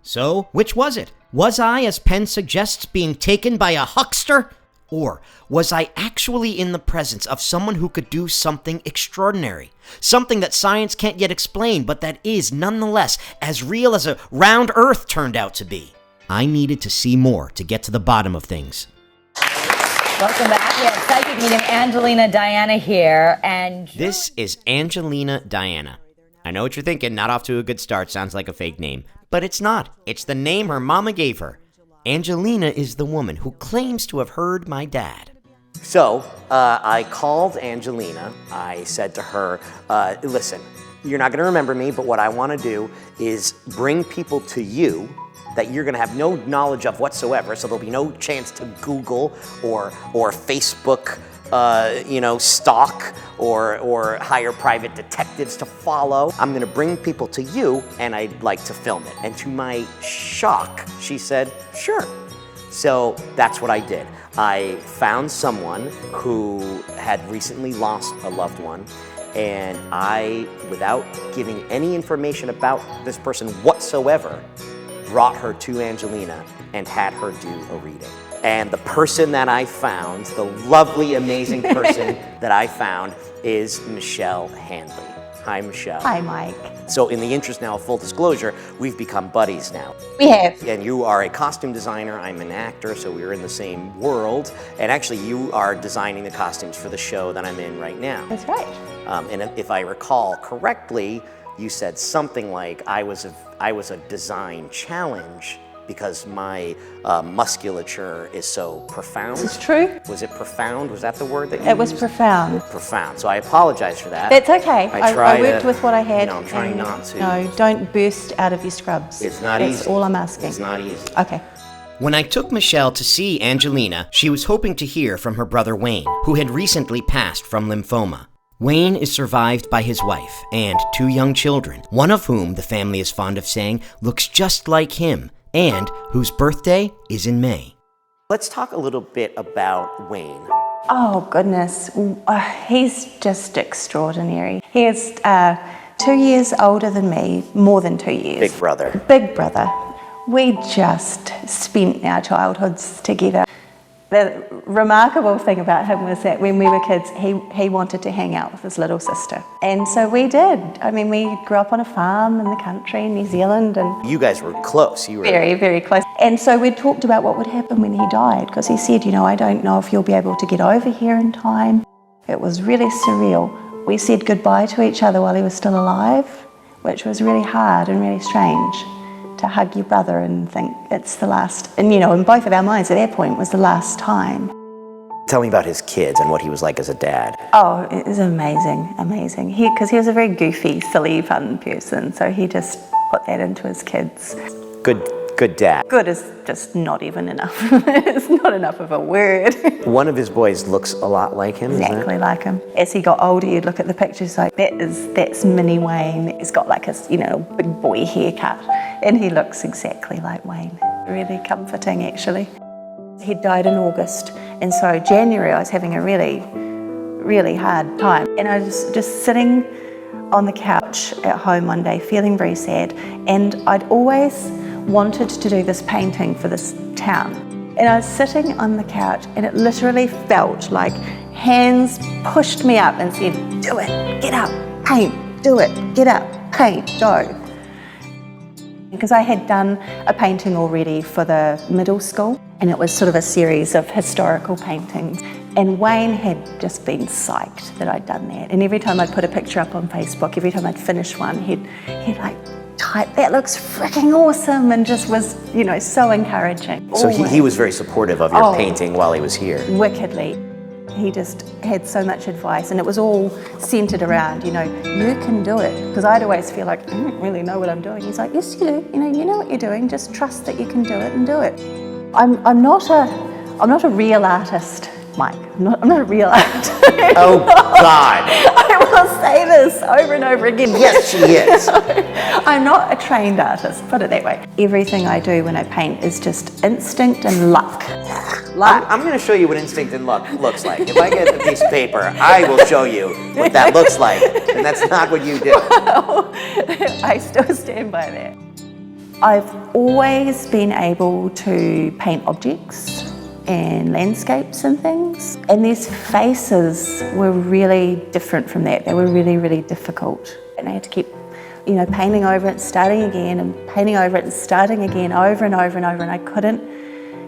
So, which was it? Was I, as Penn suggests, being taken by a huckster? Or was I actually in the presence of someone who could do something extraordinary? Something that science can't yet explain, but that is, nonetheless, as real as a round Earth turned out to be. I needed to see more to get to the bottom of things. Welcome back. We have psychic medium Angelina Diana here, and... This is Angelina Diana. I know what you're thinking, not off to a good start, sounds like a fake name. But it's not. It's the name her mama gave her. Angelina is the woman who claims to have heard my dad. So, I called Angelina. I said to her, listen, you're not going to remember me, but what I want to do is bring people to you that you're going to have no knowledge of whatsoever, so there'll be no chance to Google or Facebook, stalk or hire private detectives to follow. I'm going to bring people to you, and I'd like to film it. And to my shock, she said, sure. So that's what I did. I found someone who had recently lost a loved one, and I, without giving any information about this person whatsoever, brought her to Angelina and had her do a reading. And the person that I found, the lovely, amazing person that I found, is Michelle Handley. Hi, Michelle. Hi, Mike. So in the interest now of full disclosure, we've become buddies now. We have. And you are a costume designer, I'm an actor, so we're in the same world. And actually, you are designing the costumes for the show that I'm in right now. That's right. And if I recall correctly, you said something like, I was a design challenge because my musculature is so profound. This is true. Was it profound? Was that the word that you It was used? profound. Profound. So I apologize for that. That's okay. I worked to, with what I had. I'm trying not to. No, don't burst out of your scrubs. It's not easy. That's all I'm asking. It's not easy. Okay. When I took Michelle to see Angelina, she was hoping to hear from her brother Wayne, who had recently passed from lymphoma. Wayne is survived by his wife and 2 young children, one of whom, the family is fond of saying, looks just like him, and whose birthday is in May. Let's talk a little bit about Wayne. Oh, goodness. He's just extraordinary. He is 2 years older than me, more than 2 years. Big brother. Big brother. We just spent our childhoods together. The remarkable thing about him was that when we were kids, he wanted to hang out with his little sister. And so we did. I mean, we grew up on a farm in the country in New Zealand. And you guys were close. You were very, very close. And so we talked about what would happen when he died, because he said, I don't know if you'll be able to get over here in time. It was really surreal. We said goodbye to each other while he was still alive, which was really hard and really strange. To hug your brother and think it's the last, and in both of our minds at that point was the last time. Tell me about his kids and what he was like as a dad. Oh, it was amazing, amazing. Because he was a very goofy, silly, fun person, so he just put that into his kids. Good dad. Good is just not even enough. It's not enough of a word. One of his boys looks a lot like him, exactly like him. As he got older, you'd look at the pictures like, that's mini Wayne. He's got like his, big boy haircut, and he looks exactly like Wayne. Really comforting, actually. He died in August, and so January I was having a really, really hard time. And I was just sitting on the couch at home one day, feeling very sad, and I'd always wanted to do this painting for this town. And I was sitting on the couch, and it literally felt like hands pushed me up and said, do it, get up, paint, do it, get up, paint, go. Because I had done a painting already for the middle school, and it was sort of a series of historical paintings. And Wayne had just been psyched that I'd done that. And every time I'd put a picture up on Facebook, every time I'd finish one, he'd like, type, that looks freaking awesome, and just was, so encouraging. So he was very supportive of your painting while he was here. Wickedly. He just had so much advice, and it was all centered around, you can do it. Because I'd always feel like, I don't really know what I'm doing. He's like, yes, you do. You know what you're doing. Just trust that you can do it and do it. I'm not a real artist, Mike. I'm not a real artist. Oh, God. I will say this over and over again. Yes, she is. I'm not a trained artist, put it that way. Everything I do when I paint is just instinct and luck. I'm going to show you what instinct and luck looks like. If I get a piece of paper, I will show you what that looks like. And that's not what you do. Well, I still stand by that. I've always been able to paint objects and landscapes and things. And these faces were really different from that. They were really, really difficult. And I had to keep, painting over it, starting again, and painting over it and starting again, over and over and over, and I couldn't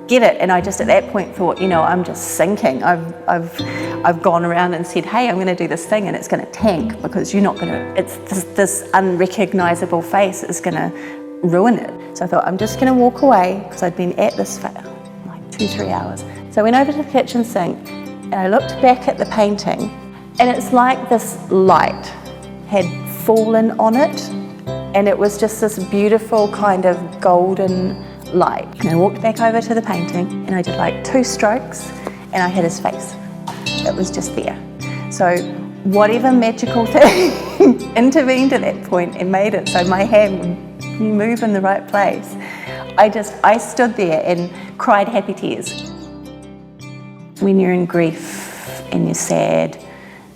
get it. And I just at that point thought, I'm just sinking. I've gone around and said, hey, I'm going to do this thing and it's going to tank because you're not going to, it's this unrecognizable face is going to ruin it. So I thought, I'm just going to walk away because I'd been at this for like 2-3 hours. So I went over to the kitchen sink and I looked back at the painting, and it's like this light had fallen on it, and it was just this beautiful kind of golden light. And I walked back over to the painting and I did like 2 strokes and I had his face. It was just there. So whatever magical thing intervened at that point and made it so my hand would move in the right place, I stood there and cried happy tears. When you're in grief and you're sad,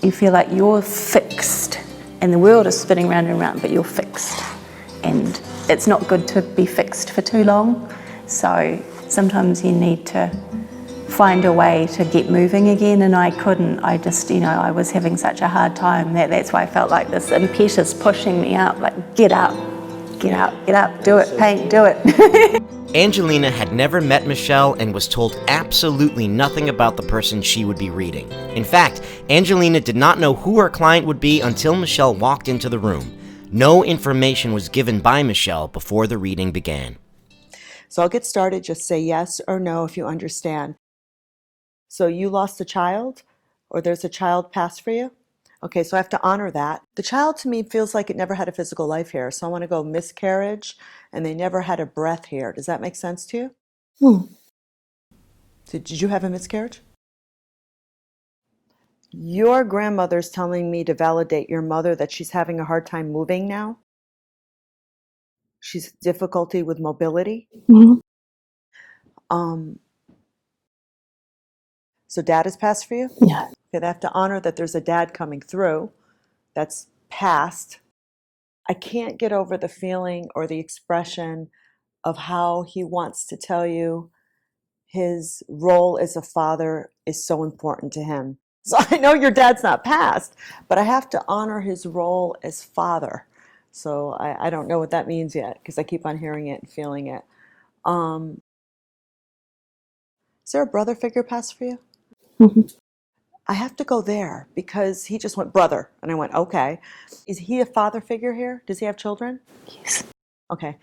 you feel like you're fixed and the world is spinning round and round, but you're fixed. And it's not good to be fixed for too long. So sometimes you need to find a way to get moving again, and I couldn't. I just, I was having such a hard time that's why I felt like this impetus pushing me up, like get up, get up, get up, do it, paint, do it. Angelina had never met Michelle and was told absolutely nothing about the person she would be reading. In fact, Angelina did not know who her client would be until Michelle walked into the room. No information was given by Michelle before the reading began. So I'll get started. Just say yes or no if you understand. So you lost a child, or there's a child passed for you? Okay, so I have to honor that. The child to me feels like it never had a physical life here. So I want to go miscarriage, and they never had a breath here. Does that make sense to you? So did you have a miscarriage? Your grandmother's telling me to validate your mother that she's having a hard time moving now. She's difficulty with mobility. So dad has passed for you? Yeah. Okay, they have to honor that there's a dad coming through that's passed. I can't get over the feeling or the expression of how he wants to tell you his role as a father is so important to him. So I know your dad's not passed, but I have to honor his role as father. So I don't know what that means yet because I keep on hearing it and feeling it. Is there a brother figure passed for you? I have to go there because he just went brother. And I went, okay. Is he a father figure here? Does he have children? Yes. Okay.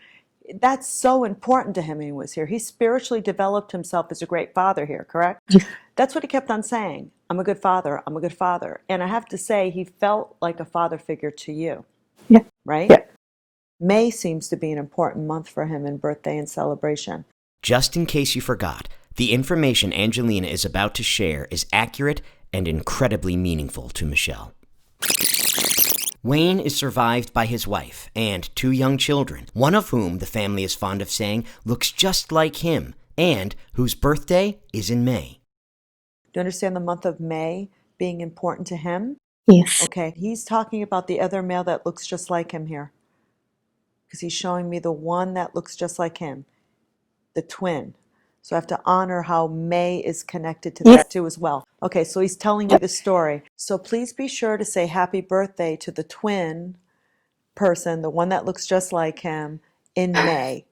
That's so important to him when he was here. He spiritually developed himself as a great father here, correct? Yes. That's what he kept on saying. I'm a good father. I'm a good father. And I have to say, he felt like a father figure to you. Yeah. Right? Yeah. May seems to be an important month for him in birthday and celebration. Just in case you forgot, the information Angelina is about to share is accurate and incredibly meaningful to Michelle. Wayne is survived by his wife and 2 young children, one of whom the family is fond of saying looks just like him and whose birthday is in May. Do you understand the month of May being important to him? Yes. Okay, he's talking about the other male that looks just like him here. Because he's showing me the one that looks just like him, the twin. So I have to honor how May is connected to that too as well. Okay, so he's telling me the story. So please be sure to say happy birthday to the twin person, the one that looks just like him, in May,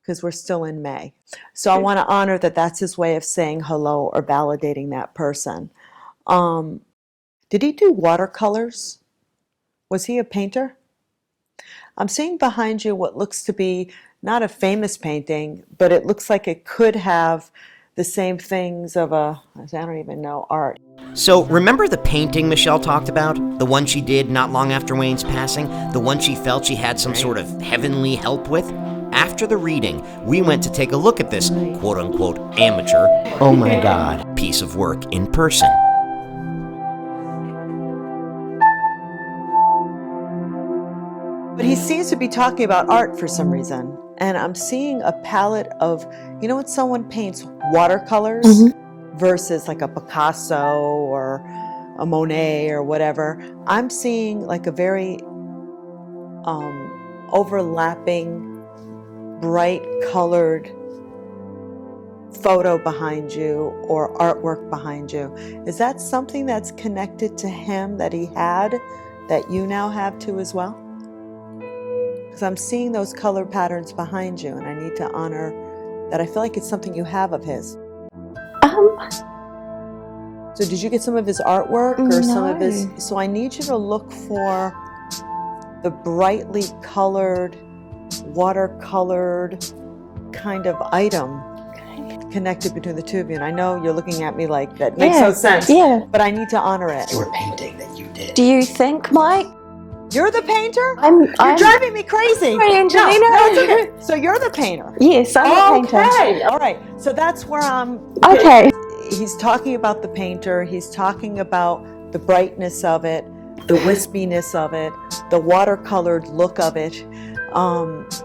because we're still in May. So I want to honor that that's his way of saying hello or validating that person. Did he do watercolors? Was he a painter? I'm seeing behind you what looks to be not a famous painting, but it looks like it could have the same things of I don't even know, art. So remember the painting Michelle talked about? The one she did not long after Wayne's passing? The one she felt she had some sort of heavenly help with? After the reading, we went to take a look at this quote-unquote amateur, oh my god, piece of work in person. But he seems to be talking about art for some reason. And I'm seeing a palette of, when someone paints watercolors versus like a Picasso or a Monet or whatever, I'm seeing like a very overlapping bright colored photo behind you or artwork behind you. Is that something that's connected to him that he had that you now have too as well? Because I'm seeing those color patterns behind you, and I need to honor that. I feel like it's something you have of his. So did you get some of his artwork or some of his? So I need you to look for the brightly colored, watercolored kind of item connected between the two of you. And I know you're looking at me like that makes no sense. Yeah. But I need to honor it. Your painting that you did. Do you think, Mike? You're the painter? You're driving me crazy. Sorry, Angelina. No, it's okay. So you're the painter. Yes, I'm the painter. Okay. All right. So that's where I'm. Okay. He's talking about the painter. He's talking about the brightness of it, the wispiness of it, the watercolored look of it.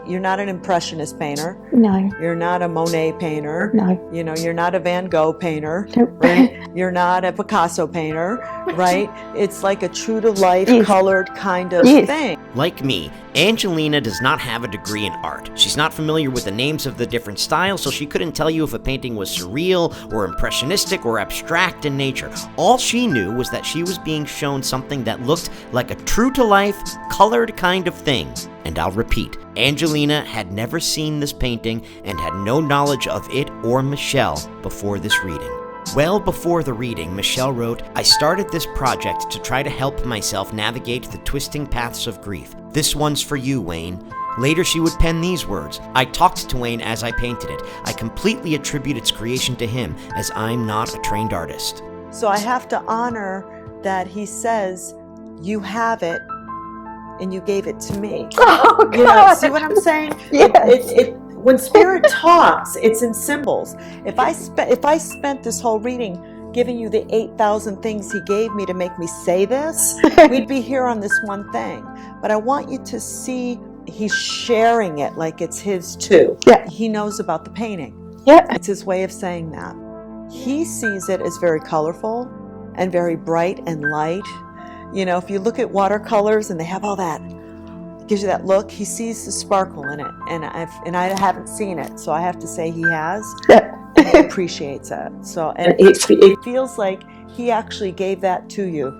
You're not an impressionist painter. No. You're not a Monet painter. No. You know, you're not a Van Gogh painter, Nope. right? You're not a Picasso painter, right? It's like a true to life colored kind of thing. Like me, Angelina does not have a degree in art. She's not familiar with the names of the different styles, so she couldn't tell you if a painting was surreal or impressionistic or abstract in nature. All she knew was that she was being shown something that looked like a true-to-life, colored kind of thing. And I'll repeat, Angelina had never seen this painting and had no knowledge of it or Michelle before this reading. Well before the reading, Michelle wrote, "I started this project to try to help myself navigate the twisting paths of grief. This one's for you, Wayne." Later, she would pen these words, "I talked to Wayne as I painted it. I completely attribute its creation to him, as I'm not a trained artist." So I have to honor that he says, you have it and you gave it to me. Oh, God. You know, see what I'm saying? Yes. When spirit talks, it's in symbols. If I spent this whole reading giving you the 8,000 things he gave me to make me say this, we'd be here on this one thing. But I want you to see he's sharing it like it's his too. Yeah. He knows about the painting. Yeah. It's his way of saying that. He sees it as very colorful and very bright and light. You know, if you look at watercolors and they have all that, gives you that look, he sees the sparkle in it. And I haven't seen it, so I have to say he has. Yeah. And he appreciates it. So, and it feels like he actually gave that to you.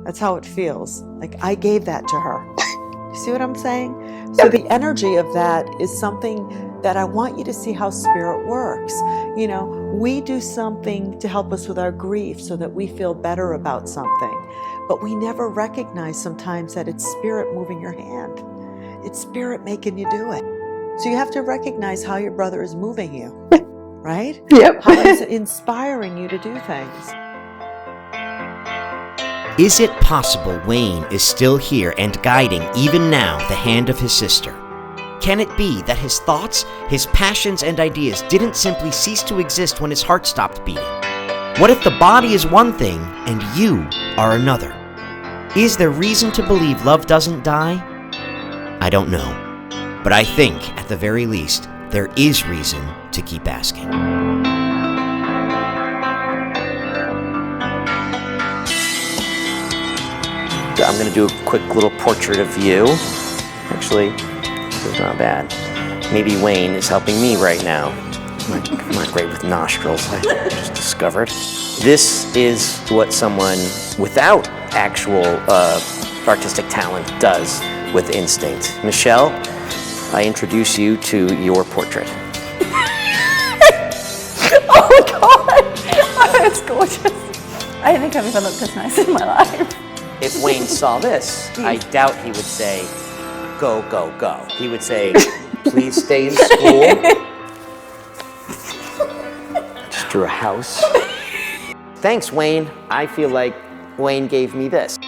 That's how it feels. Like I gave that to her. You see what I'm saying? So the energy of that is something that I want you to see how spirit works. You know, we do something to help us with our grief so that we feel better about something. But we never recognize sometimes that it's spirit moving your hand. It's spirit making you do it. So you have to recognize how your brother is moving you, right? Yep. How he's inspiring you to do things. Is it possible Wayne is still here and guiding, even now, the hand of his sister? Can it be that his thoughts, his passions, and ideas didn't simply cease to exist when his heart stopped beating? What if the body is one thing and you are another? Is there reason to believe love doesn't die? I don't know. But I think, at the very least, there is reason to keep asking. I'm going to do a quick little portrait of you. Actually, it's not bad. Maybe Wayne is helping me right now. I'm not great with nostrils, I just discovered. This is what someone without actual artistic talent does with instinct. Michelle, I introduce you to your portrait. Oh my god! Oh, it's gorgeous. I don't think I've ever looked this nice in my life. If Wayne saw this, I doubt he would say, "Go, go, go." He would say, "Please stay in school." Just drew a house. Thanks, Wayne. I feel like Wayne gave me this.